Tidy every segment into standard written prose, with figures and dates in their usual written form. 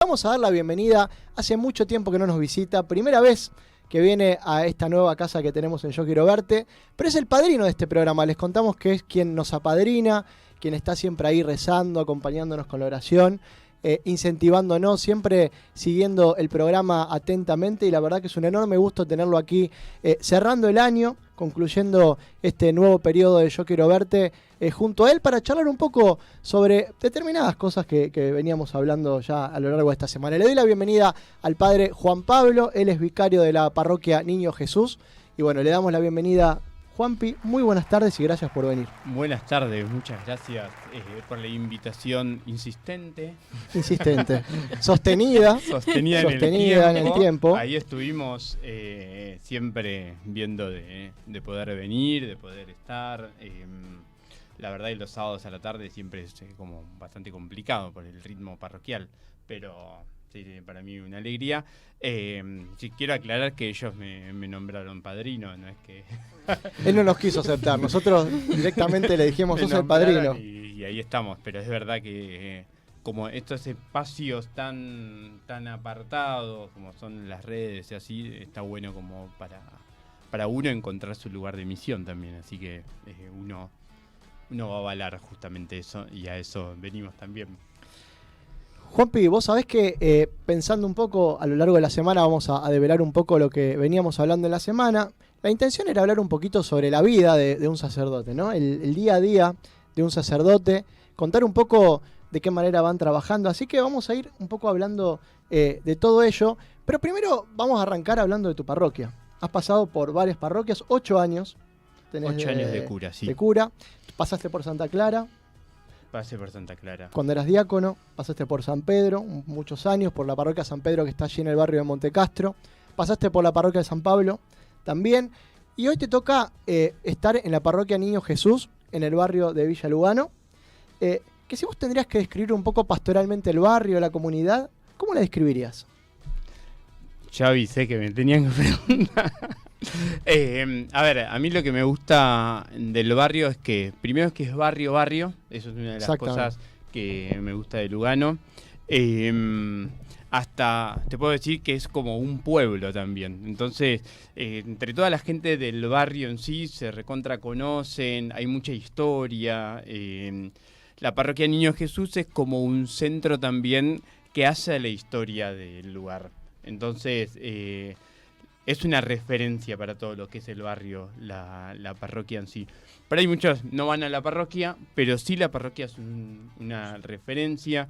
Vamos a dar la bienvenida, hace mucho tiempo que no nos visita, primera vez que viene a esta nueva casa que tenemos en Yo Quiero Verte, pero es el padrino de este programa. Les contamos que es quien nos apadrina, quien está siempre ahí rezando, acompañándonos con la oración, incentivándonos, siempre siguiendo el programa atentamente, y la verdad que es un enorme gusto tenerlo aquí cerrando el año, concluyendo este nuevo periodo de Yo Quiero Verte junto a él para charlar un poco sobre determinadas cosas que veníamos hablando ya a lo largo de esta semana. Le doy la bienvenida al padre Juan Pablo, él es vicario de la parroquia Niño Jesús, y bueno, le damos la bienvenida. Juanpi, muy buenas tardes y gracias por venir. Buenas tardes, muchas gracias por la invitación insistente. Sostenida en el tiempo. Ahí estuvimos siempre viendo de poder venir, de poder estar. La verdad, y los sábados a la tarde siempre es como bastante complicado por el ritmo parroquial, pero sí, para mí una alegría. Sí, quiero aclarar que ellos me nombraron padrino, no es que... Él no nos quiso aceptar, nosotros directamente le dijimos, sos el padrino. Y ahí estamos, pero es verdad que como estos espacios tan apartados, como son las redes y así, está bueno como para uno encontrar su lugar de misión también, así que uno va a avalar justamente eso, y a eso venimos también. Juanpi, vos sabés que pensando un poco a lo largo de la semana, vamos a develar un poco lo que veníamos hablando en la semana. La intención era hablar un poquito sobre la vida de un sacerdote, ¿no? El día a día de un sacerdote, contar un poco de qué manera van trabajando. Así que vamos a ir un poco hablando de todo ello. Pero primero vamos a arrancar hablando de tu parroquia. Has pasado por varias parroquias, 8 años. Tenés 8 años de cura, sí. De cura. Pasaste por Santa Clara. Pasé por Santa Clara. Cuando eras diácono, pasaste por San Pedro, muchos años, por la parroquia San Pedro que está allí en el barrio de Montecastro. Pasaste por la parroquia de San Pablo también. Y hoy te toca estar en la parroquia Niño Jesús, en el barrio de Villa Lugano. Que si vos tendrías que describir un poco pastoralmente el barrio, la comunidad, ¿cómo la describirías? Ya avisé que me tenían que preguntar. A ver, a mí lo que me gusta del barrio es que, primero es que es barrio, eso es una de las cosas que me gusta de Lugano. Hasta te puedo decir que es como un pueblo también. Entonces, entre toda la gente del barrio en sí se recontra conocen, hay mucha historia. La parroquia Niño Jesús es como un centro también que hace la historia del lugar. Entonces, es una referencia para todo lo que es el barrio, la parroquia en sí. Pero hay muchos no van a la parroquia, pero sí la parroquia es una referencia.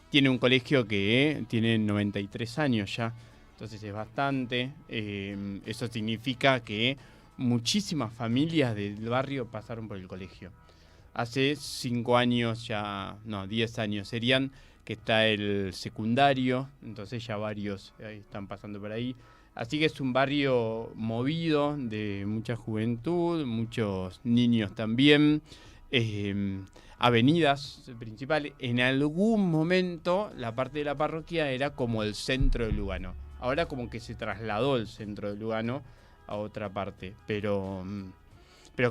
Tiene un colegio que tiene 93 años ya, entonces es bastante. Eso significa que muchísimas familias del barrio pasaron por el colegio. Hace 5 años ya, no, 10 años serían, que está el secundario, entonces ya varios están pasando por ahí. Así que es un barrio movido, de mucha juventud, muchos niños también, avenidas principales. En algún momento la parte de la parroquia era como el centro de Lugano. Ahora como que se trasladó el centro de Lugano a otra parte, pero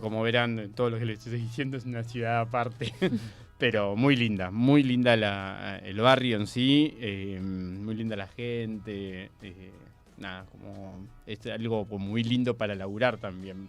como verán, todo lo que les estoy diciendo es una ciudad aparte. Pero muy linda el barrio en sí, muy linda la gente. Nada, como es algo muy lindo para laburar también.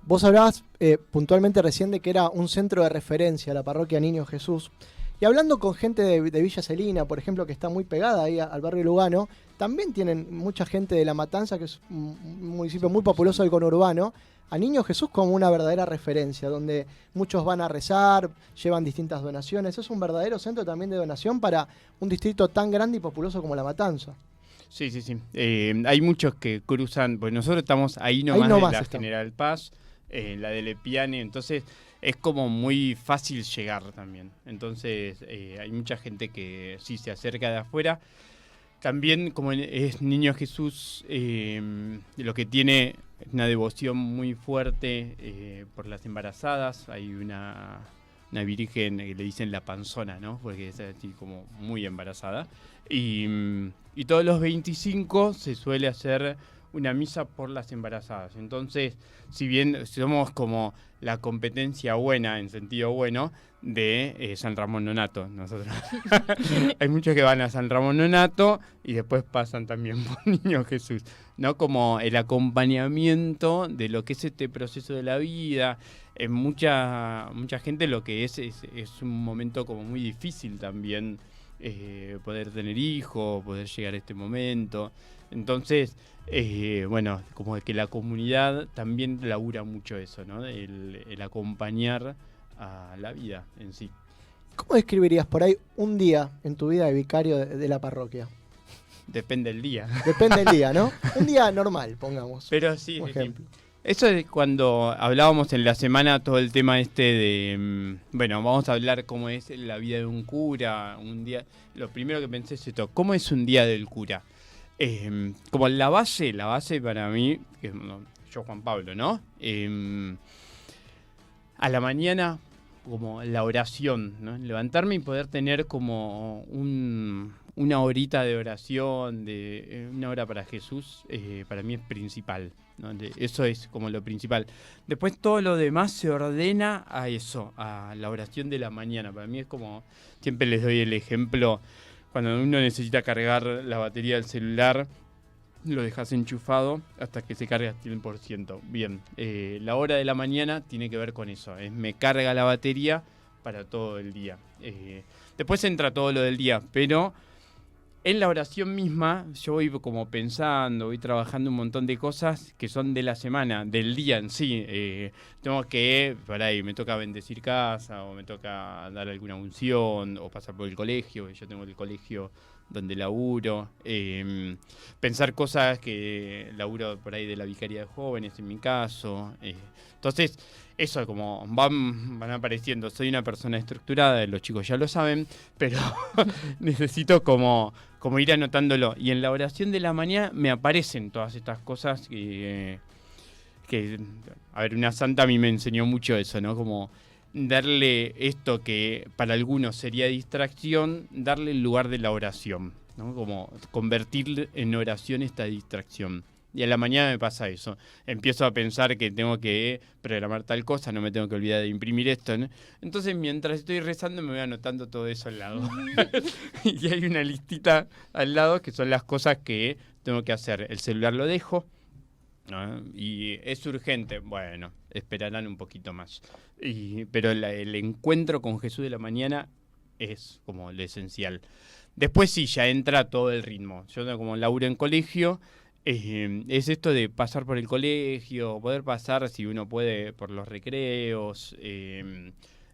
Vos hablabas puntualmente recién de que era un centro de referencia, la parroquia Niño Jesús. Y hablando con gente de Villa Celina, por ejemplo, que está muy pegada ahí al barrio Lugano, también tienen mucha gente de La Matanza, que es un municipio muy populoso del conurbano, a Niño Jesús como una verdadera referencia, donde muchos van a rezar, llevan distintas donaciones. Es un verdadero centro también de donación para un distrito tan grande y populoso como La Matanza. Sí. Hay muchos que cruzan, pues nosotros estamos ahí nomás de la General Paz, la de Lepiane, entonces es como muy fácil llegar también. Entonces hay mucha gente que sí se acerca de afuera. También como es Niño Jesús, lo que tiene una devoción muy fuerte por las embarazadas. Hay una virgen que le dicen la panzona, ¿no? Porque es así como muy embarazada. Y todos los 25 se suele hacer una misa por las embarazadas. Entonces, si bien somos como la competencia buena, en sentido bueno, de San Ramón Nonnato, nosotros. Hay muchos que van a San Ramón Nonnato y después pasan también por Niño Jesús, ¿no? Como el acompañamiento de lo que es este proceso de la vida. En mucha gente lo que es un momento como muy difícil también, poder tener hijos, poder llegar a este momento. Entonces, bueno, como que la comunidad también labura mucho eso, ¿no? El acompañar a la vida en sí. ¿Cómo describirías por ahí un día en tu vida de vicario de la parroquia? Depende del día. Depende del día, ¿no? Un día normal, pongamos. Pero sí, por ejemplo. Eso es cuando hablábamos en la semana todo el tema de, bueno, vamos a hablar cómo es la vida de un cura, un día. Lo primero que pensé es esto, ¿cómo es un día del cura? Como la base para mí, que, yo Juan Pablo, ¿no? A la mañana, como la oración, ¿no? Levantarme y poder tener como una horita de oración, de una hora para Jesús, para mí es principal, ¿no? Eso es como lo principal. Después todo lo demás se ordena a eso, a la oración de la mañana. Para mí es como, siempre les doy el ejemplo, cuando uno necesita cargar la batería del celular, lo dejas enchufado hasta que se carga al 100%. Bien, la hora de la mañana tiene que ver con eso. Me carga la batería para todo el día. Después entra todo lo del día, pero en la oración misma yo voy como pensando, voy trabajando un montón de cosas que son de la semana, del día en sí. Tengo que, por ahí, me toca bendecir casa, o me toca dar alguna unción, o pasar por el colegio. Yo tengo el colegio donde laburo, pensar cosas que laburo por ahí de la Vicaría de Jóvenes, en mi caso. Entonces, eso como van apareciendo. Soy una persona estructurada, los chicos ya lo saben, pero necesito como ir anotándolo. Y en la oración de la mañana me aparecen todas estas cosas que a ver, una santa a mí me enseñó mucho eso, ¿no? Como darle esto que para algunos sería distracción, darle el lugar de la oración, ¿no? Como convertir en oración esta distracción. Y a la mañana me pasa eso. Empiezo a pensar que tengo que programar tal cosa, no me tengo que olvidar de imprimir esto, ¿no? Entonces, mientras estoy rezando, me voy anotando todo eso al lado. Y hay una listita al lado que son las cosas que tengo que hacer. El celular lo dejo, ¿no? Y es urgente, bueno, esperarán un poquito más. Pero el encuentro con Jesús de la mañana es como lo esencial. Después sí, ya entra todo el ritmo. Yo tengo como laburo en colegio, es esto de pasar por el colegio, poder pasar, si uno puede, por los recreos,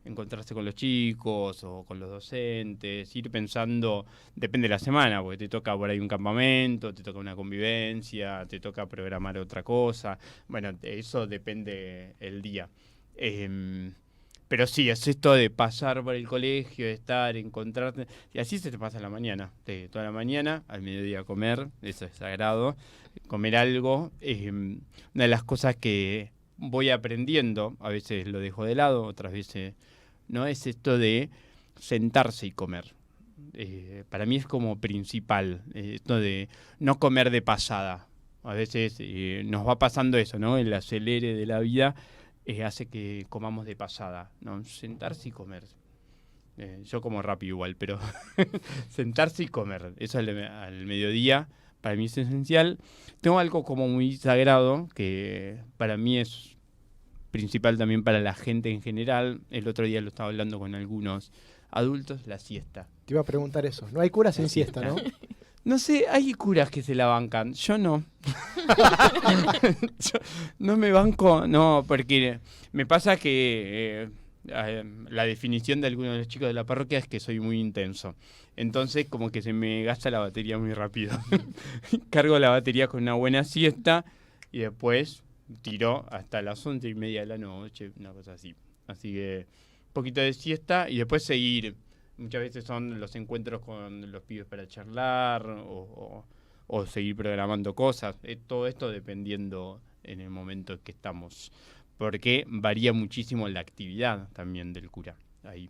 encontrarse con los chicos o con los docentes, ir pensando, depende de la semana, porque te toca por ahí un campamento, te toca una convivencia, te toca programar otra cosa. Bueno, eso depende el día. Pero sí, es esto de pasar por el colegio, de estar, encontrarte, y así se te pasa la mañana, de toda la mañana, al mediodía comer, eso es sagrado, comer algo. Una de las cosas que voy aprendiendo, a veces lo dejo de lado, otras veces no, es esto de sentarse y comer. Para mí es como principal, esto de no comer de pasada. A veces nos va pasando eso, ¿no? El acelere de la vida hace que comamos de pasada, ¿no? Sentarse y comer. Yo como rápido igual, pero sentarse y comer, eso al mediodía para mí es esencial. Tengo algo como muy sagrado que para mí es principal también para la gente en general. El otro día lo estaba hablando con algunos adultos, la siesta. Te iba a preguntar eso. No hay cura sin siesta, ¿no? No sé, hay curas que se la bancan, yo no. Yo no me banco, no, porque me pasa que la definición de algunos de los chicos de la parroquia es que soy muy intenso. Entonces como que se me gasta la batería muy rápido. Cargo la batería con una buena siesta y después tiro hasta las 11:30 de la noche, una cosa así. Así que un poquito de siesta y después seguir. Muchas veces son los encuentros con los pibes para charlar o seguir programando cosas. Todo esto dependiendo en el momento en que estamos. Porque varía muchísimo la actividad también del cura ahí.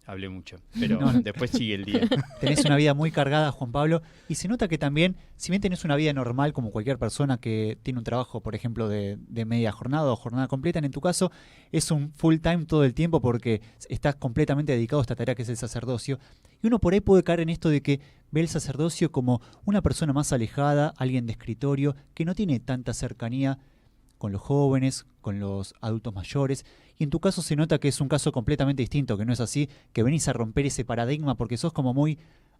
hablé mucho, pero No. después sigue el día. Tenés una vida muy cargada, Juan Pablo, y se nota que también, si bien tenés una vida normal como cualquier persona que tiene un trabajo, por ejemplo, de media jornada o jornada completa, en tu caso es un full time todo el tiempo porque estás completamente dedicado a esta tarea que es el sacerdocio, y uno por ahí puede caer en esto de que ve el sacerdocio como una persona más alejada, alguien de escritorio, que no tiene tanta cercanía con los jóvenes, con los adultos mayores, y en tu caso se nota que es un caso completamente distinto, que no es así, que venís a romper ese paradigma porque sos como muy,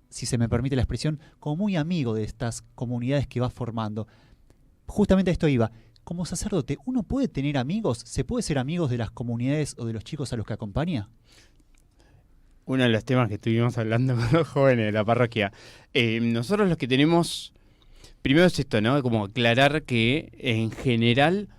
si se me permite la expresión, como muy amigo de estas comunidades que vas formando. Justamente a esto iba. Como sacerdote, ¿uno puede tener amigos? ¿Se puede ser amigos de las comunidades o de los chicos a los que acompaña? Uno de los temas que estuvimos hablando con los jóvenes de la parroquia. Nosotros los que tenemos, primero es esto, ¿no? Como aclarar que en general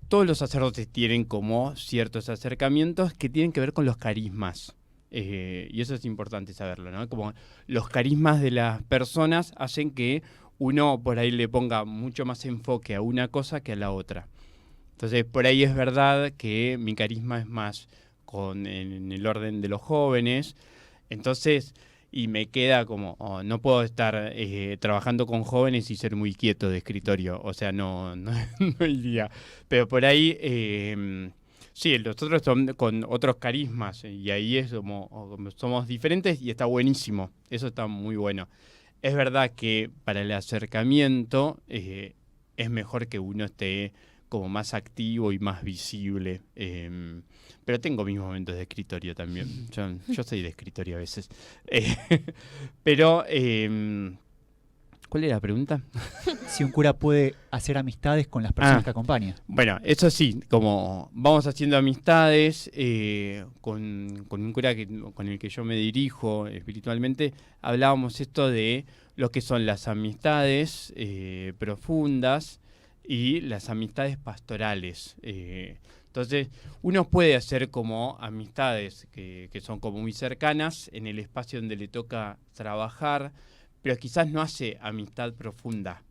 todos los sacerdotes tienen como ciertos acercamientos que tienen que ver con los carismas. Y eso es importante saberlo, ¿no? Como los carismas de las personas hacen que uno por ahí le ponga mucho más enfoque a una cosa que a la otra. Entonces, por ahí es verdad que mi carisma es más en el orden de los jóvenes. Entonces, y me queda como, no puedo estar trabajando con jóvenes y ser muy quieto de escritorio. O sea, no iría. Pero por ahí, sí, los otros son con otros carismas. Y ahí es como somos diferentes y está buenísimo. Eso está muy bueno. Es verdad que para el acercamiento es mejor que uno esté como más activo y más visible. Pero tengo mis momentos de escritorio también. Yo soy de escritorio a veces. Pero, ¿cuál era la pregunta? Si un cura puede hacer amistades con las personas que acompaña. Bueno, eso sí, como vamos haciendo amistades con un cura con el que yo me dirijo espiritualmente, hablábamos esto de lo que son las amistades profundas y las amistades pastorales. Entonces, uno puede hacer como amistades que son como muy cercanas en el espacio donde le toca trabajar, pero quizás no hace amistad profunda.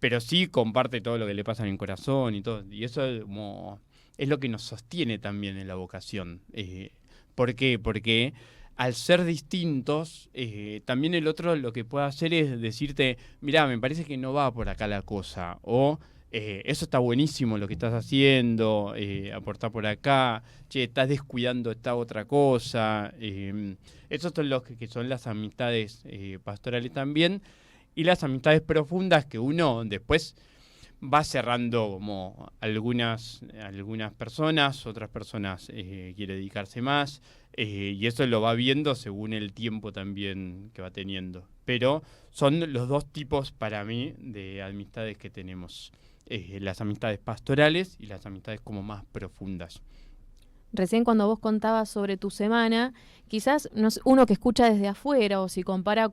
Pero sí comparte todo lo que le pasa en el corazón y todo. Y eso es lo que nos sostiene también en la vocación. ¿Por qué? Porque al ser distintos, también el otro lo que puede hacer es decirte, mirá, me parece que no va por acá la cosa. O eso está buenísimo lo que estás haciendo, aportar por acá, che, estás descuidando esta otra cosa. Esos son los que son las amistades pastorales también. Y las amistades profundas que uno después va cerrando como algunas personas, otras personas quiere dedicarse más, y eso lo va viendo según el tiempo también que va teniendo. Pero son los dos tipos para mí de amistades que tenemos, las amistades pastorales y las amistades como más profundas. Recién cuando vos contabas sobre tu semana, quizás uno que escucha desde afuera o si compara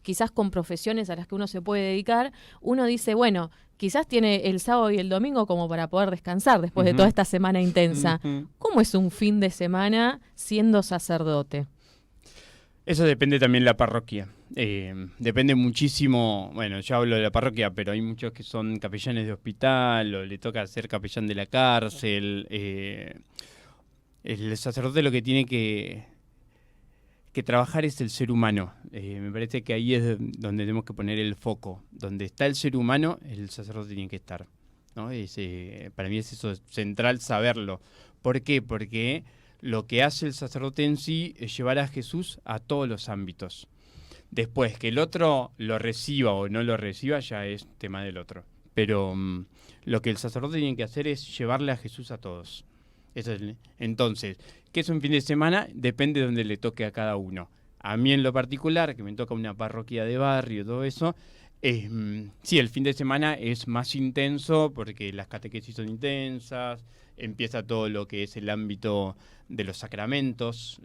quizás con profesiones a las que uno se puede dedicar, uno dice, bueno, quizás tiene el sábado y el domingo como para poder descansar después de toda esta semana intensa. ¿Cómo es un fin de semana siendo sacerdote? Eso depende también de la parroquia. Depende muchísimo, bueno, yo hablo de la parroquia, pero hay muchos que son capellanes de hospital o le toca ser capellán de la cárcel. El sacerdote lo que tiene que trabajar es el ser humano. Me parece que ahí es donde tenemos que poner el foco. Donde está el ser humano, el sacerdote tiene que estar, ¿no? Para mí es eso central saberlo. ¿Por qué? Porque lo que hace el sacerdote en sí es llevar a Jesús a todos los ámbitos. Después, que el otro lo reciba o no lo reciba ya es tema del otro. Pero lo que el sacerdote tiene que hacer es llevarle a Jesús a todos. Entonces, ¿qué es un fin de semana? Depende de donde le toque a cada uno. A mí en lo particular, que me toca una parroquia de barrio, todo eso, sí, el fin de semana es más intenso porque las catequesis son intensas, empieza todo lo que es el ámbito de los sacramentos,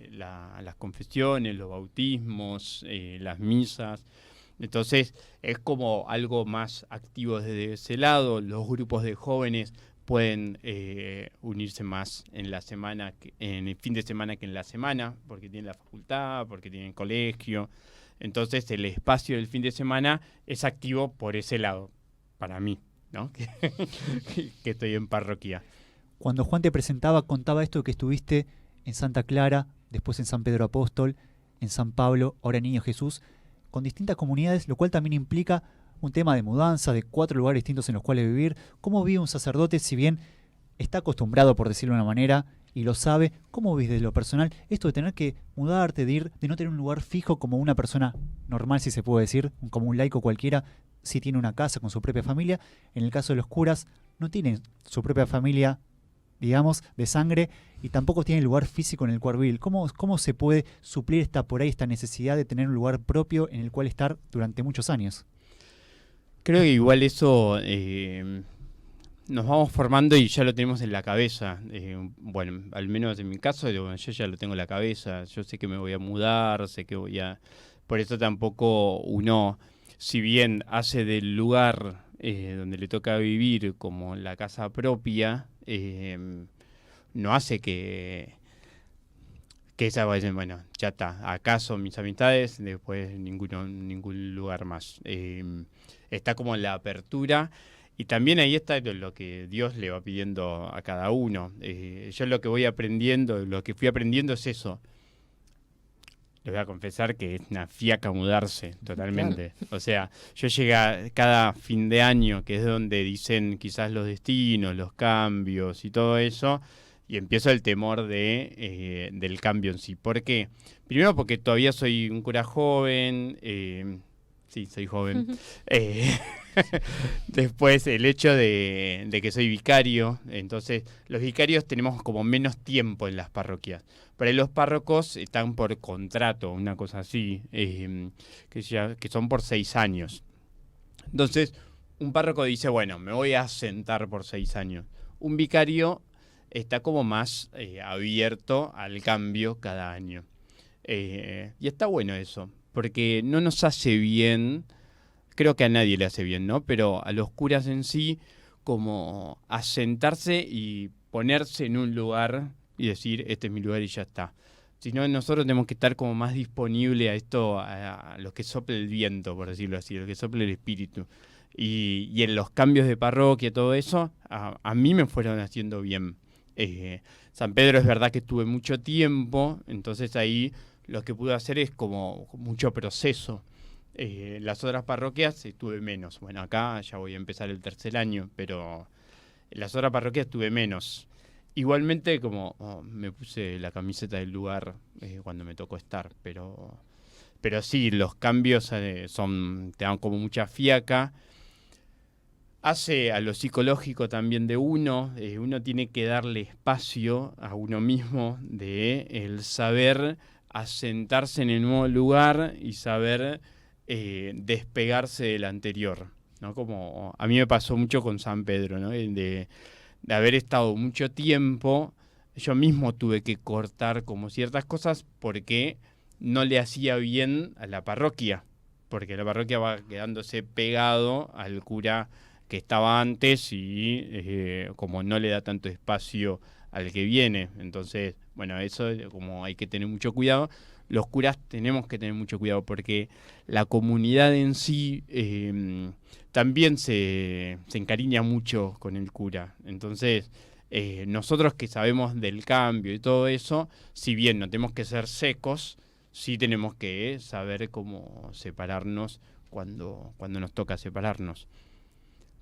las confesiones, los bautismos, las misas. Entonces es como algo más activo desde ese lado. Los grupos de jóvenes pueden unirse más en la semana, en el fin de semana que en la semana, porque tienen la facultad, porque tienen colegio. Entonces el espacio del fin de semana es activo por ese lado, para mí, ¿no? que estoy en parroquia. Cuando Juan te presentaba, contaba esto de que estuviste en Santa Clara, después en San Pedro Apóstol, en San Pablo, ahora en Niño Jesús, con distintas comunidades, lo cual también implica un tema de mudanza, de 4 lugares distintos en los cuales vivir. ¿Cómo vive un sacerdote si bien está acostumbrado, por decirlo de una manera, y lo sabe? ¿Cómo vives desde lo personal esto de tener que mudarte, de no tener un lugar fijo como una persona normal, si se puede decir, como un laico cualquiera, si tiene una casa con su propia familia? En el caso de los curas, no tienen su propia familia, digamos, de sangre, y tampoco tienen lugar físico en el cual vivir. ¿Cómo se puede suplir esta necesidad de tener un lugar propio en el cual estar durante muchos años? Creo que igual eso nos vamos formando y ya lo tenemos en la cabeza. Bueno, al menos en mi caso, yo ya lo tengo en la cabeza. Yo sé que me voy a mudar, sé que voy a... Por eso tampoco uno, si bien hace del lugar donde le toca vivir como la casa propia, no hace que esa vaya, bueno, ya está, acá son mis amistades, después ningún lugar más. Está como la apertura, y también ahí está lo que Dios le va pidiendo a cada uno. Yo lo que voy aprendiendo, lo que fui aprendiendo es eso. Les voy a confesar que es una fiaca mudarse, totalmente. Claro. O sea, yo llegué cada fin de año, que es donde dicen quizás los destinos, los cambios y todo eso, y empiezo el temor del cambio en sí. ¿Por qué? Primero porque todavía soy un cura joven, sí, soy joven. Después el hecho de que soy vicario, entonces los vicarios tenemos como menos tiempo en las parroquias. Por ahí los párrocos están por contrato, una cosa así, que son por 6 años. Entonces un párroco dice, bueno, me voy a asentar por 6 años. Un vicario está como más abierto al cambio cada año. Y está bueno eso, porque no nos hace bien, creo que a nadie le hace bien, ¿no? Pero a los curas en sí, como asentarse y ponerse en un lugar y decir, este es mi lugar y ya está. Sino nosotros tenemos que estar como más disponible a esto, a lo que sople el viento, por decirlo así, lo que sople el espíritu. Y en los cambios de parroquia, todo eso, a mí me fueron haciendo bien. San Pedro es verdad que estuve mucho tiempo, entonces ahí lo que pude hacer es como mucho proceso. Las otras parroquias estuve menos. Bueno, acá ya voy a empezar el 3er año, pero en las otras parroquias estuve menos. Igualmente como me puse la camiseta del lugar cuando me tocó estar, pero sí, los cambios te dan como mucha fiaca. Hace a lo psicológico también de uno tiene que darle espacio a uno mismo de el saber asentarse en el nuevo lugar y saber despegarse del anterior, ¿no? Como a mí me pasó mucho con San Pedro, ¿no? De haber estado mucho tiempo, yo mismo tuve que cortar como ciertas cosas porque no le hacía bien a la parroquia, porque la parroquia va quedándose pegado al cura que estaba antes y como no le da tanto espacio al que viene. Entonces, bueno, eso como hay que tener mucho cuidado. Los curas tenemos que tener mucho cuidado porque la comunidad en sí también se encariña mucho con el cura. Entonces, nosotros que sabemos del cambio y todo eso, si bien no tenemos que ser secos, sí tenemos que saber cómo separarnos cuando nos toca separarnos.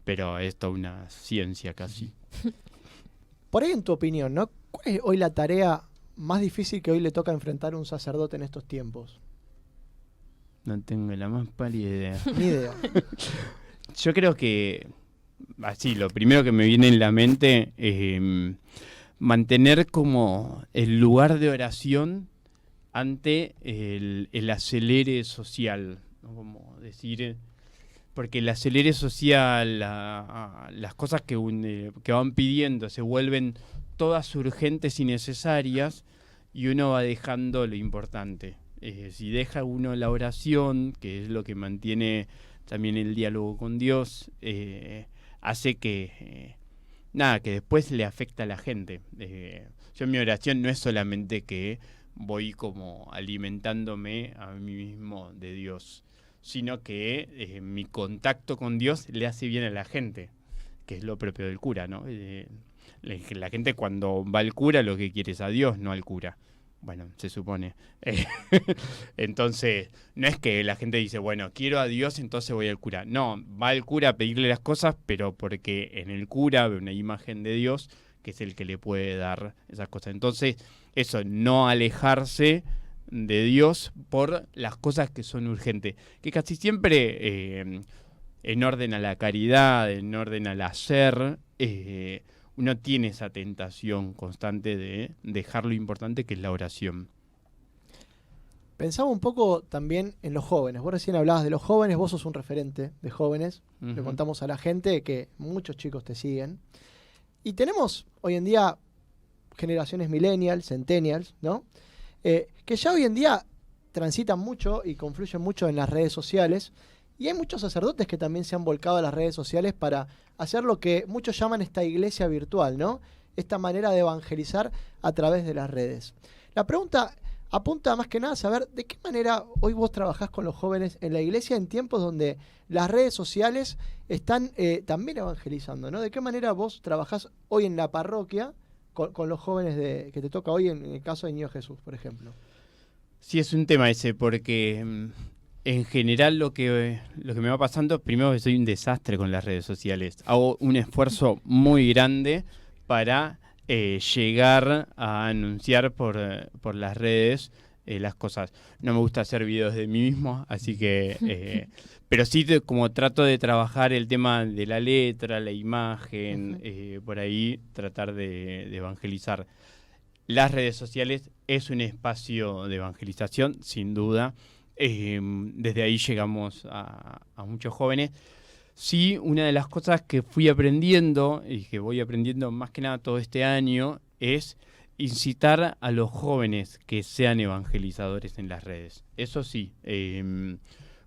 Pero es toda una ciencia casi. Por ahí, en tu opinión, ¿no? ¿Cuál es hoy la tarea más difícil que hoy le toca enfrentar a un sacerdote en estos tiempos? No tengo la más pálida idea. Ni idea. Yo creo que, así, lo primero que me viene en la mente es mantener como el lugar de oración ante el acelere social, ¿no? Como decir... Porque el acelere social, las cosas que van pidiendo se vuelven todas urgentes y necesarias y uno va dejando lo importante. Si deja uno la oración, que es lo que mantiene también el diálogo con Dios, hace que después le afecta a la gente. Yo en mi oración no es solamente que voy como alimentándome a mí mismo de Dios, sino que mi contacto con Dios le hace bien a la gente, que es lo propio del cura, ¿no? La gente cuando va al cura lo que quiere es a Dios, no al cura. Bueno, se supone. Entonces, no es que la gente dice, bueno, quiero a Dios, entonces voy al cura. No, va al cura a pedirle las cosas, pero porque en el cura ve una imagen de Dios que es el que le puede dar esas cosas. Entonces, eso, no alejarse de Dios por las cosas que son urgentes, que casi siempre en orden a la caridad, en orden al hacer, uno tiene esa tentación constante de dejar lo importante que es la oración. Pensaba un poco también en los jóvenes. Vos recién hablabas de los jóvenes, vos sos un referente de jóvenes. Le contamos a la gente que muchos chicos te siguen. Y tenemos hoy en día generaciones millennials, centennials, ¿no? Que ya hoy en día transitan mucho y confluyen mucho en las redes sociales. Y hay muchos sacerdotes que también se han volcado a las redes sociales para hacer lo que muchos llaman esta iglesia virtual, ¿no? Esta manera de evangelizar a través de las redes. La pregunta apunta más que nada a saber de qué manera hoy vos trabajás con los jóvenes en la iglesia en tiempos donde las redes sociales están también evangelizando, ¿no? ¿De qué manera vos trabajás hoy en la parroquia con los jóvenes que te toca hoy en el caso de Niño Jesús, por ejemplo? Sí, es un tema ese, porque en general lo que me va pasando, primero que soy un desastre con las redes sociales. Hago un esfuerzo muy grande para llegar a anunciar por las redes las cosas. No me gusta hacer videos de mí mismo, así que... pero sí como trato de trabajar el tema de la letra, la imagen, por ahí tratar de evangelizar. Las redes sociales es un espacio de evangelización, sin duda. Desde ahí llegamos a muchos jóvenes. Sí, una de las cosas que fui aprendiendo y que voy aprendiendo más que nada todo este año es incitar a los jóvenes que sean evangelizadores en las redes. Eso sí,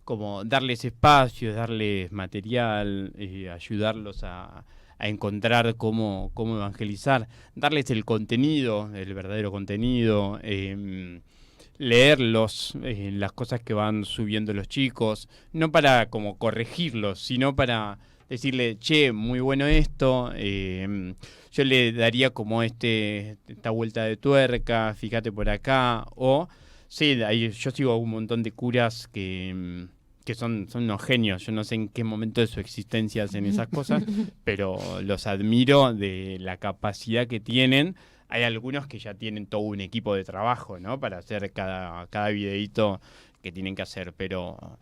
como darles espacios, darles material, ayudarlos a encontrar cómo evangelizar, darles el contenido, el verdadero contenido, leerlos, las cosas que van subiendo los chicos, no para como corregirlos, sino para decirle, che, muy bueno esto, yo le daría como esta vuelta de tuerca, fíjate por acá, o sí, yo sigo un montón de curas que son unos genios, yo no sé en qué momento de su existencia hacen esas cosas, pero los admiro de la capacidad que tienen. Hay algunos que ya tienen todo un equipo de trabajo, ¿no? Para hacer cada videíto que tienen que hacer, pero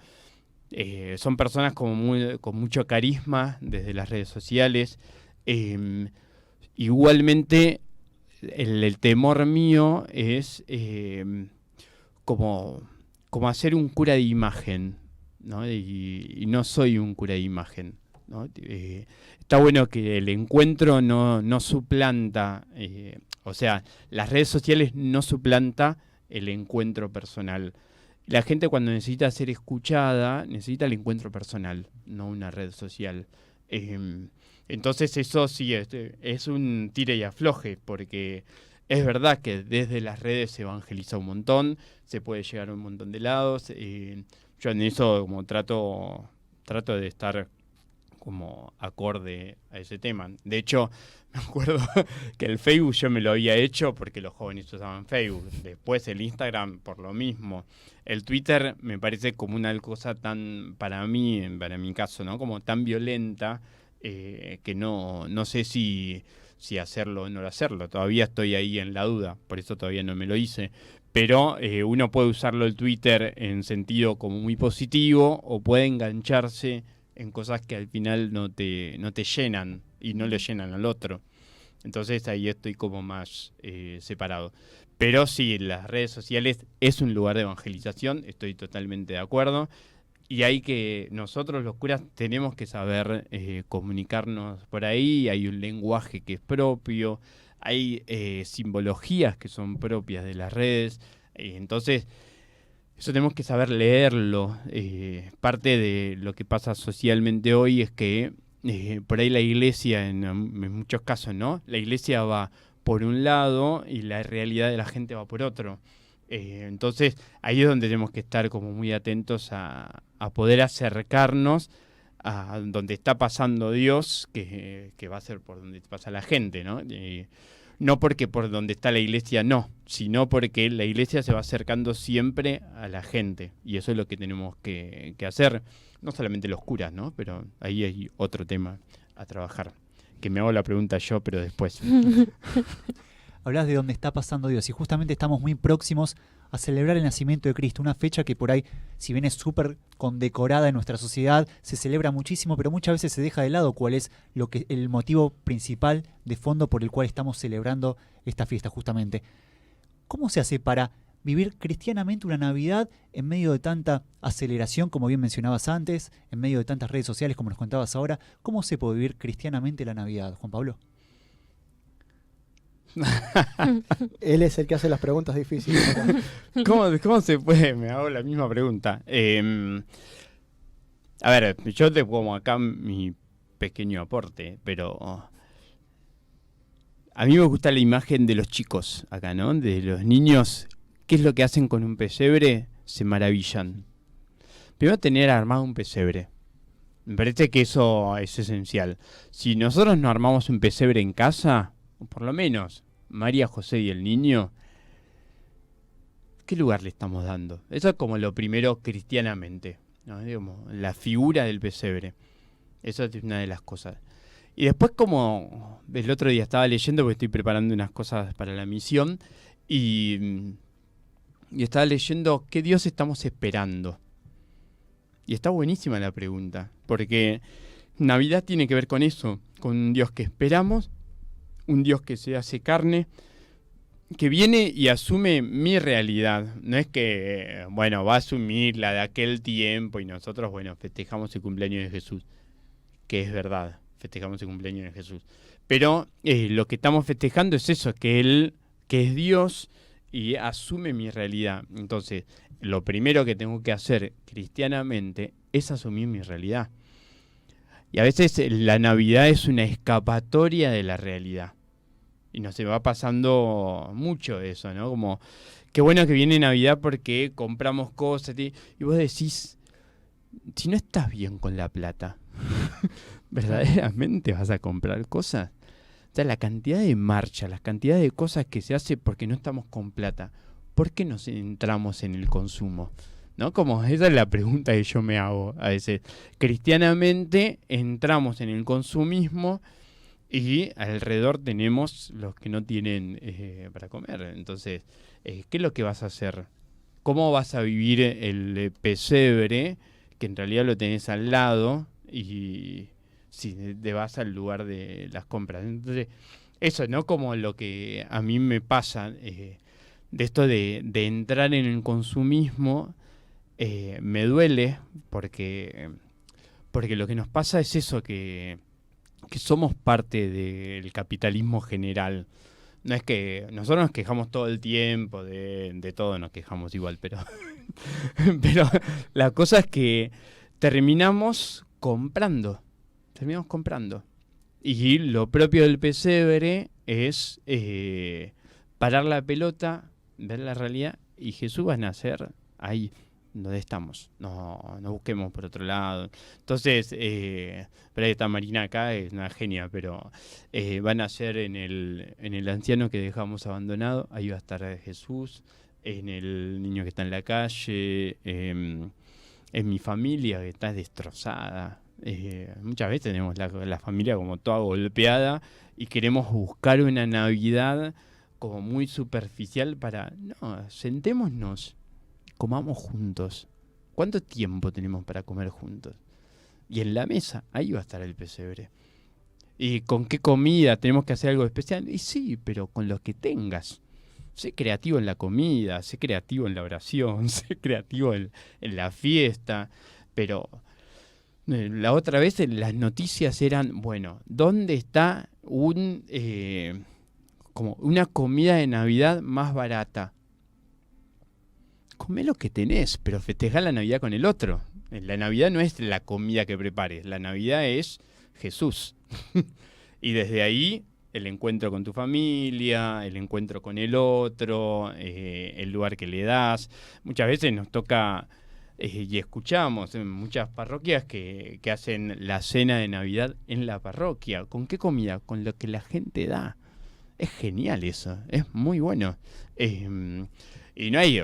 son personas con mucho carisma desde las redes sociales. Igualmente, el temor mío es como hacer un cura de imagen, ¿no? Y no soy un cura de imagen, ¿no? Está bueno que el encuentro no suplanta, o sea, las redes sociales no suplanta el encuentro personal. La gente cuando necesita ser escuchada, necesita el encuentro personal, no una red social. Entonces eso sí es un tire y afloje, porque es verdad que desde las redes se evangeliza un montón, se puede llegar a un montón de lados. Yo en eso como trato de estar como acorde a ese tema. De hecho, me acuerdo que el Facebook yo me lo había hecho porque los jóvenes usaban Facebook. Después el Instagram por lo mismo. El Twitter me parece como una cosa tan, para mi caso, ¿no? Como tan violenta que no sé si hacerlo o no hacerlo. Todavía estoy ahí en la duda, por eso todavía no me lo hice. Pero uno puede usarlo el Twitter en sentido como muy positivo o puede engancharse en cosas que al final no te llenan y no le llenan al otro. Entonces ahí estoy como más separado. Pero sí, las redes sociales es un lugar de evangelización, estoy totalmente de acuerdo. Y hay que, nosotros los curas tenemos que saber comunicarnos por ahí, hay un lenguaje que es propio, hay simbologías que son propias de las redes, entonces eso tenemos que saber leerlo. Parte de lo que pasa socialmente hoy es que por ahí la iglesia, en muchos casos, ¿no? La iglesia va por un lado y la realidad de la gente va por otro. Entonces ahí es donde tenemos que estar como muy atentos a poder acercarnos a donde está pasando Dios que va a ser por donde pasa la gente, ¿no? No porque por donde está la iglesia no, sino porque la iglesia se va acercando siempre a la gente. Y eso es lo que tenemos que hacer, no solamente los curas, ¿no? Pero ahí hay otro tema a trabajar. Que me hago la pregunta yo, pero después. Hablás de dónde está pasando Dios y justamente estamos muy próximos a celebrar el nacimiento de Cristo, una fecha que por ahí, si bien es súper condecorada en nuestra sociedad, se celebra muchísimo, pero muchas veces se deja de lado cuál es el motivo principal de fondo por el cual estamos celebrando esta fiesta justamente. ¿Cómo se hace para vivir cristianamente una Navidad en medio de tanta aceleración, como bien mencionabas antes, en medio de tantas redes sociales, como nos contabas ahora? ¿Cómo se puede vivir cristianamente la Navidad, Juan Pablo? Él es el que hace las preguntas difíciles. ¿Cómo se puede? Me hago la misma pregunta. A ver, yo te pongo acá mi pequeño aporte, pero a mí me gusta la imagen de los chicos acá, ¿no? De los niños. ¿Qué es lo que hacen con un pesebre? Se maravillan. Primero, tener armado un pesebre. Me parece que eso es esencial. Si nosotros no armamos un pesebre en casa, o por lo menos María, José y el niño, ¿qué lugar le estamos dando? Eso es como lo primero cristianamente, ¿no? Digamos, la figura del pesebre. Eso es una de las cosas. Y después, como el otro día estaba leyendo, porque estoy preparando unas cosas para la misión, y estaba leyendo qué Dios estamos esperando. Y está buenísima la pregunta, porque Navidad tiene que ver con eso, con un Dios que esperamos, un Dios que se hace carne, que viene y asume mi realidad. No es que, bueno, va a asumir la de aquel tiempo y nosotros, bueno, festejamos el cumpleaños de Jesús, que es verdad, festejamos el cumpleaños de Jesús. Pero lo que estamos festejando es eso, que Él, que es Dios y asume mi realidad. Entonces, lo primero que tengo que hacer cristianamente es asumir mi realidad. Y a veces la Navidad es una escapatoria de la realidad. Y nos se va pasando mucho eso, ¿no? Como, qué bueno que viene Navidad porque compramos cosas. Y vos decís, si no estás bien con la plata, ¿verdaderamente vas a comprar cosas? O sea, la cantidad de marcha, la cantidad de cosas que se hace porque no estamos con plata. ¿Por qué nos entramos en el consumo? ¿No? Como esa es la pregunta que yo me hago a veces. Cristianamente entramos en el consumismo y alrededor tenemos los que no tienen para comer. Entonces, ¿qué es lo que vas a hacer? ¿Cómo vas a vivir el pesebre, que en realidad lo tenés al lado, y si te vas al lugar de las compras? Entonces, eso, ¿no? Como lo que a mí me pasa, de esto de entrar en el consumismo, me duele porque lo que nos pasa es eso, que somos parte del capitalismo general. No es que nosotros nos quejamos todo el tiempo, de todo nos quejamos igual, pero la cosa es que terminamos comprando. Y lo propio del pesebre es parar la pelota, ver la realidad, y Jesús va a nacer ahí donde estamos, no busquemos por otro lado. Entonces, pero ahí está Marina acá, es una genia, pero van a ser en el anciano que dejamos abandonado, ahí va a estar Jesús, en el niño que está en la calle, en mi familia que está destrozada. Muchas veces tenemos la familia como toda golpeada y queremos buscar una Navidad como muy superficial para, no, sentémonos, comamos juntos. ¿Cuánto tiempo tenemos para comer juntos? Y en la mesa, ahí va a estar el pesebre. ¿Y con qué comida? ¿Tenemos que hacer algo especial? Y sí, pero con lo que tengas. Sé creativo en la comida, sé creativo en la oración, sé creativo en la fiesta. Pero la otra vez las noticias eran, bueno, ¿dónde está como una comida de Navidad más barata? Comé lo que tenés, pero festejá la Navidad con el otro. La Navidad no es la comida que prepares, la Navidad es Jesús. Y desde ahí, el encuentro con tu familia, el encuentro con el otro, el lugar que le das. Muchas veces nos toca Y escuchamos en muchas parroquias que hacen la cena de Navidad en la parroquia. ¿Con qué comida? Con lo que la gente da. Es genial eso, es muy bueno. Y no hay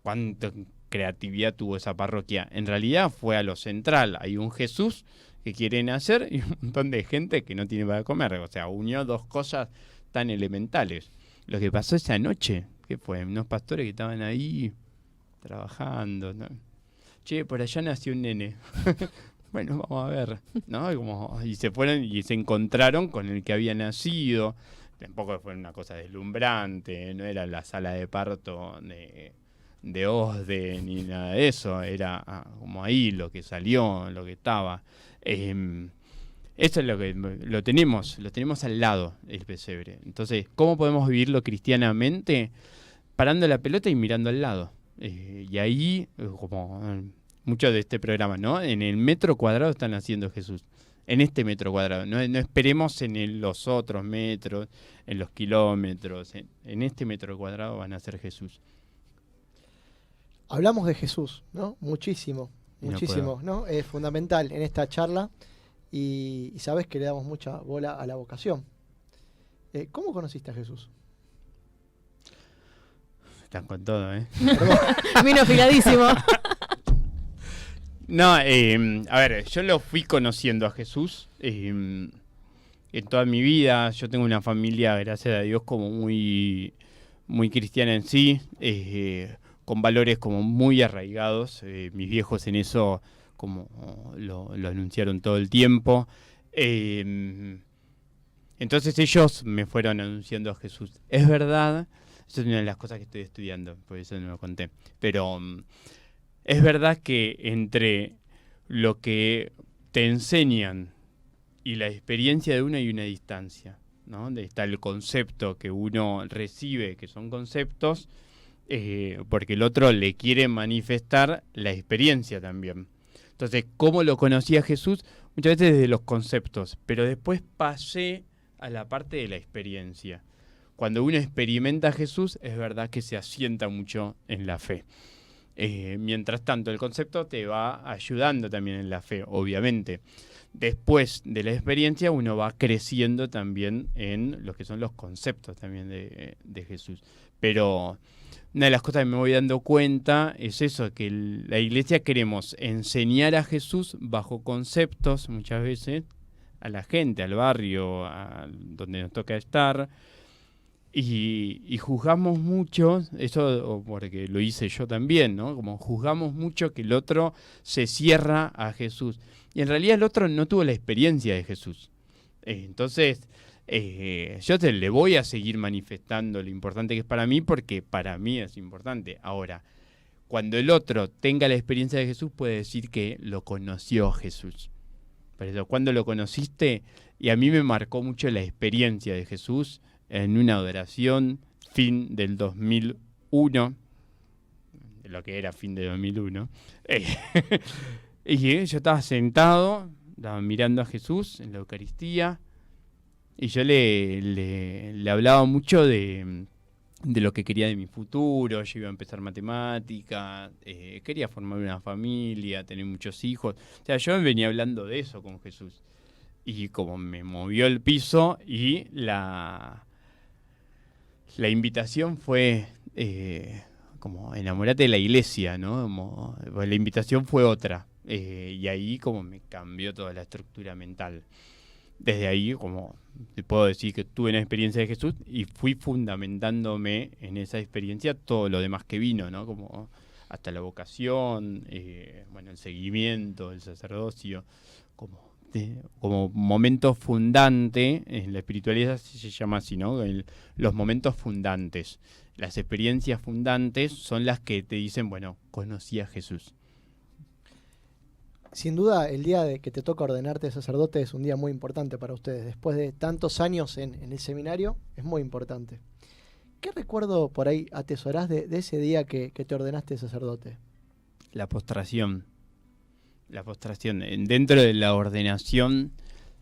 cuánta creatividad tuvo esa parroquia. En realidad fue a lo central. Hay un Jesús que quiere nacer y un montón de gente que no tiene para comer. O sea, unió dos cosas tan elementales. Lo que pasó esa noche, que fue unos pastores que estaban ahí trabajando, ¿no? Che, por allá nació un nene. Bueno, vamos a ver, ¿no? Y se fueron y se encontraron con el que había nacido. Tampoco fue una cosa deslumbrante, no era la sala de parto de OSDE ni nada de eso. Era como ahí lo que salió, lo que estaba. Eso es lo que lo tenemos al lado, el pesebre. Entonces, ¿cómo podemos vivirlo cristianamente? Parando la pelota y mirando al lado. Y ahí, como mucho de este programa, ¿no? En el metro cuadrado están haciendo Jesús. En este metro cuadrado. No esperemos en los otros metros, en los kilómetros. En este metro cuadrado van a ser Jesús. Hablamos de Jesús, ¿no? Muchísimo, puedo. ¿no? Es fundamental en esta charla y sabes que le damos mucha bola a la vocación. ¿Cómo conociste a Jesús? Están con todo, ¿eh? Vino afiladísimo. No, a ver, yo lo fui conociendo a Jesús en toda mi vida. Yo tengo una familia, gracias a Dios, como muy, muy cristiana en sí, con valores como muy arraigados. Mis viejos en eso como lo anunciaron todo el tiempo. Entonces ellos me fueron anunciando a Jesús. Es verdad, eso es una de las cosas que estoy estudiando, por eso no lo conté, pero es verdad que entre lo que te enseñan y la experiencia de uno hay una distancia, ¿no? Está el concepto que uno recibe, que son conceptos, porque el otro le quiere manifestar la experiencia también. Entonces, ¿cómo lo conocí a Jesús? Muchas veces desde los conceptos, pero después pasé a la parte de la experiencia. Cuando uno experimenta a Jesús, es verdad que se asienta mucho en la fe. Mientras tanto, el concepto te va ayudando también en la fe, obviamente. Después de la experiencia, uno va creciendo también en lo que son los conceptos también de Jesús. Pero una de las cosas que me voy dando cuenta es eso, que la iglesia queremos enseñar a Jesús bajo conceptos, muchas veces, a la gente, al barrio, a donde nos toca estar. Y juzgamos mucho, eso porque lo hice yo también, ¿no? Como juzgamos mucho que el otro se cierra a Jesús. Y en realidad el otro no tuvo la experiencia de Jesús. Entonces, yo le voy a seguir manifestando lo importante que es para mí, porque para mí es importante. Ahora, cuando el otro tenga la experiencia de Jesús, puede decir que lo conoció a Jesús. Por eso, cuando lo conociste, y a mí me marcó mucho la experiencia de Jesús, en una adoración, fin del 2001, lo que era fin de 2001, y yo estaba sentado, estaba mirando a Jesús en la Eucaristía, y yo le hablaba mucho de lo que quería de mi futuro. Yo iba a empezar matemática, quería formar una familia, tener muchos hijos. O sea, yo venía hablando de eso con Jesús. Y como me movió el piso y la invitación fue como enamórate de la iglesia, ¿no? Como, la invitación fue otra. Y ahí como me cambió toda la estructura mental. Desde ahí, como te puedo decir que tuve una experiencia de Jesús y fui fundamentándome en esa experiencia todo lo demás que vino, ¿no? Como hasta la vocación, bueno, el seguimiento, el sacerdocio, como momento fundante. En la espiritualidad se llama así, ¿no? Los momentos fundantes. Las experiencias fundantes son las que te dicen, bueno, conocí a Jesús. Sin duda, el día de que te toca ordenarte sacerdote es un día muy importante para ustedes. Después de tantos años en el seminario, es muy importante. ¿Qué recuerdo por ahí atesorás de ese día que te ordenaste sacerdote? La postración. La postración. Dentro de la ordenación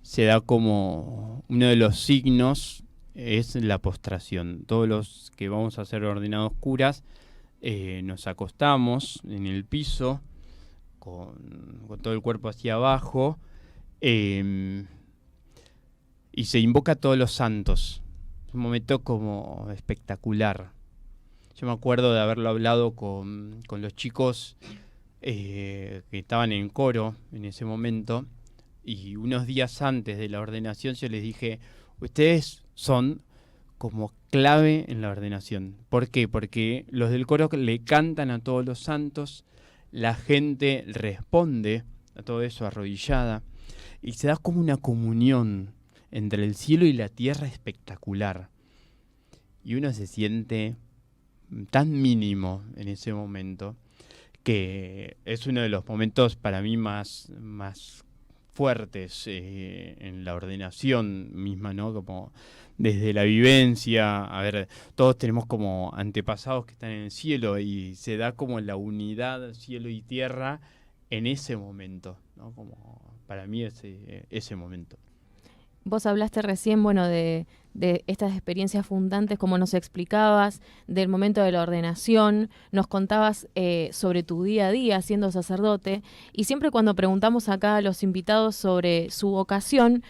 se da como uno de los signos, es la postración. Todos los que vamos a ser ordenados curas, nos acostamos en el piso con todo el cuerpo hacia abajo y se invoca a todos los santos. Es un momento como espectacular. Yo me acuerdo de haberlo hablado con los chicos que estaban en coro en ese momento, y unos días antes de la ordenación yo les dije, ustedes son como clave en la ordenación. ¿Por qué? Porque los del coro le cantan a todos los santos, la gente responde a todo eso arrodillada, y se da como una comunión entre el cielo y la tierra espectacular. Y uno se siente tan mínimo en ese momento, que es uno de los momentos para mí más fuertes en la ordenación misma, ¿no? Como desde la vivencia, a ver, todos tenemos como antepasados que están en el cielo y se da como la unidad cielo y tierra en ese momento, ¿no? Como para mí ese momento. Vos hablaste recién, bueno, de estas experiencias fundantes, como nos explicabas, del momento de la ordenación, nos contabas sobre tu día a día siendo sacerdote, y siempre cuando preguntamos acá a los invitados sobre su vocación,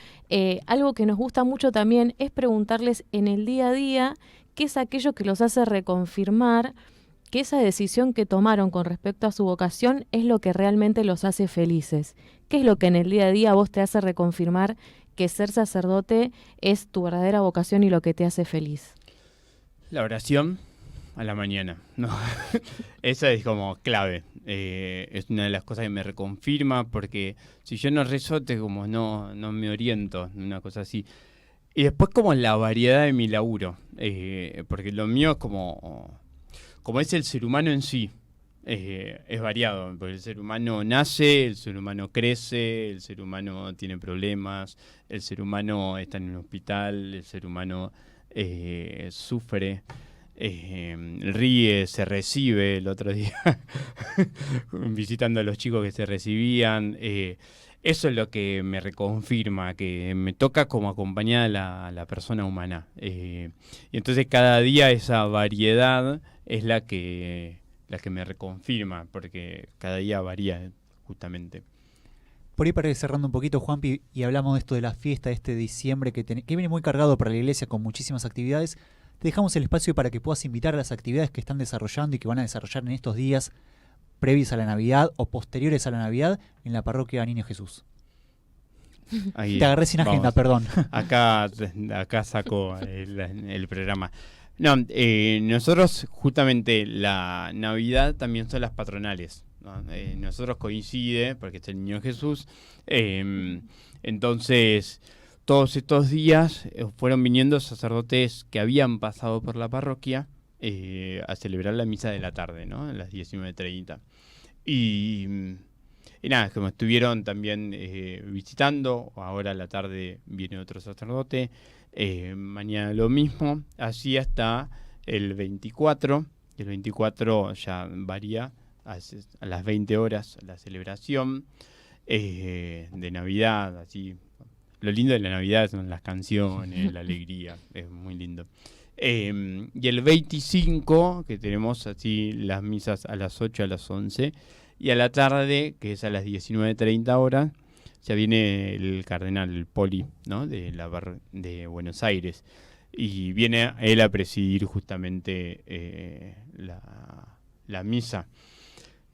algo que nos gusta mucho también es preguntarles en el día a día qué es aquello que los hace reconfirmar que esa decisión que tomaron con respecto a su vocación es lo que realmente los hace felices. ¿Qué es lo que en el día a día vos te hace reconfirmar que ser sacerdote es tu verdadera vocación y lo que te hace feliz? La oración a la mañana, ¿no? Esa es como clave. Es una de las cosas que me reconfirma, porque si yo no rezo, como no me oriento, una cosa así. Y después como la variedad de mi laburo, porque lo mío es como es el ser humano en sí. Es variado, porque el ser humano nace, el ser humano crece, el ser humano tiene problemas, el ser humano está en un hospital, el ser humano sufre, ríe, se recibe. El otro día visitando a los chicos que se recibían, eso es lo que me reconfirma, que me toca como acompañar a la persona humana, y entonces cada día esa variedad es la que me reconfirma, porque cada día varía justamente. Por ahí para ir cerrando un poquito, Juanpi, y hablamos de esto de la fiesta de este diciembre que viene muy cargado para la iglesia con muchísimas actividades, te dejamos el espacio para que puedas invitar a las actividades que están desarrollando y que van a desarrollar en estos días previos a la Navidad o posteriores a la Navidad en la parroquia Niño Jesús. Ahí, te agarré sin agenda, perdón. Acá saco el programa. No, nosotros justamente la Navidad también son las patronales, ¿no? Nosotros coincide, porque es el Niño Jesús, entonces todos estos días fueron viniendo sacerdotes que habían pasado por la parroquia a celebrar la misa de la tarde, ¿no? A las 19:30. Y nada, como estuvieron también visitando, ahora a la tarde viene otro sacerdote, mañana lo mismo, así hasta el 24. El 24 ya varía a las 20 horas la celebración de Navidad, así. Lo lindo de la Navidad son las canciones, la alegría, es muy lindo. Y el 25, que tenemos así las misas a las 8, a las 11, y a la tarde, que es a las 19:30 horas, ya viene el cardenal, el poli, ¿no? de Buenos Aires, y viene él a presidir justamente la misa.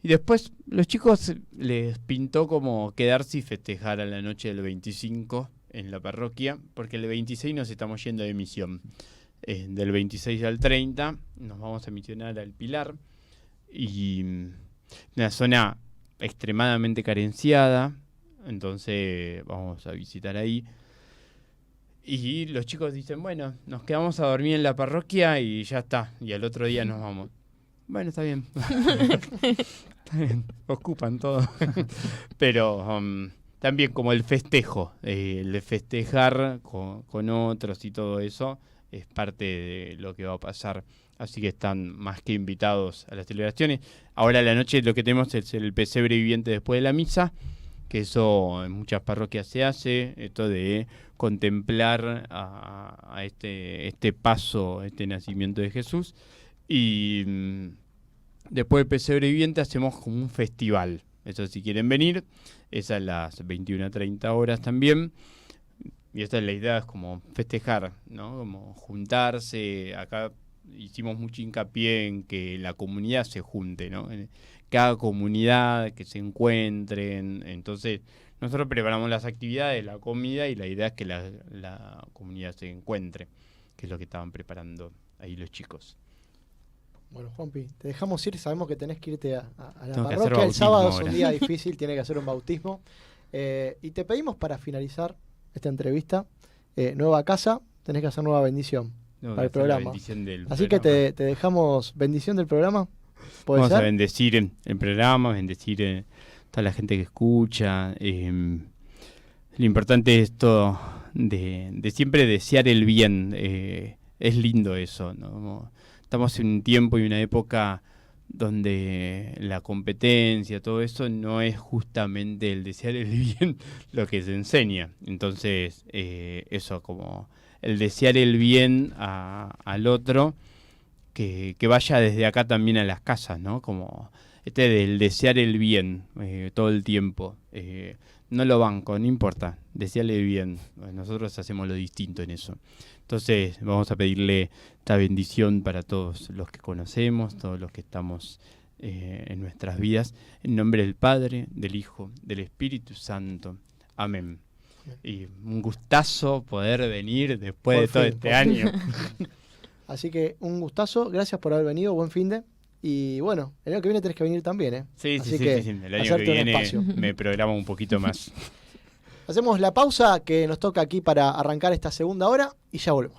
Y después los chicos les pintó como quedarse y festejar a la noche del 25 en la parroquia, porque el 26 nos estamos yendo de misión. Del 26 al 30 nos vamos a misionar al Pilar, y una zona extremadamente carenciada, entonces vamos a visitar ahí. Y los chicos dicen, bueno, nos quedamos a dormir en la parroquia y ya está, y al otro día nos vamos. Bueno, está bien. Está bien, ocupan todo. Pero también como el festejo, el de festejar con otros y todo eso, es parte de lo que va a pasar. Así que están más que invitados a las celebraciones. Ahora a la noche lo que tenemos es el pesebre viviente después de la misa, que eso en muchas parroquias se hace, esto de contemplar a este paso, este nacimiento de Jesús. Y Después de Pesebre Viviente hacemos como un festival. Eso si quieren venir, es a las 21:30 horas también. Y esta es la idea, es como festejar, ¿no? Como juntarse. Acá hicimos mucho hincapié en que la comunidad se junte, ¿no? En cada comunidad, que se encuentren. Entonces, nosotros preparamos las actividades, la comida, y la idea es que la comunidad se encuentre, que es lo que estaban preparando ahí los chicos. Bueno, Juanpi, te dejamos ir. Sabemos que tenés que irte a la Tengo que hacer parroquia. El bautismo sábado es ahora. un día difícil, tiene que hacer un bautismo. Y te pedimos para finalizar esta entrevista, nueva casa, tenés que hacer nueva bendición No, para el hacer la programa. bendición del Así que programa. te dejamos bendición del programa. ¿Puede Vamos a ser? bendecir el programa, bendecir toda la gente que escucha. Lo importante es esto de siempre desear el bien. Es lindo eso, ¿no? Como estamos en un tiempo y una época donde la competencia, todo eso, no es justamente el desear el bien lo que se enseña. Entonces, eso, como el desear el bien al otro, que vaya desde acá también a las casas, ¿no? Como del desear el bien todo el tiempo. No lo banco, no importa, desearle el bien. Nosotros hacemos lo distinto en eso. Entonces vamos a pedirle esta bendición para todos los que conocemos, todos los que estamos en nuestras vidas, en nombre del Padre, del Hijo, del Espíritu Santo. Amén. Y un gustazo poder venir después de todo este año. Así que un gustazo, gracias por haber venido, buen finde. Y bueno, el año que viene tenés que venir también, ¿eh? Sí, Así sí, que sí. El año que hacerte un viene espacio. me programo un poquito más. Hacemos la pausa que nos toca aquí para arrancar esta segunda hora y ya volvemos.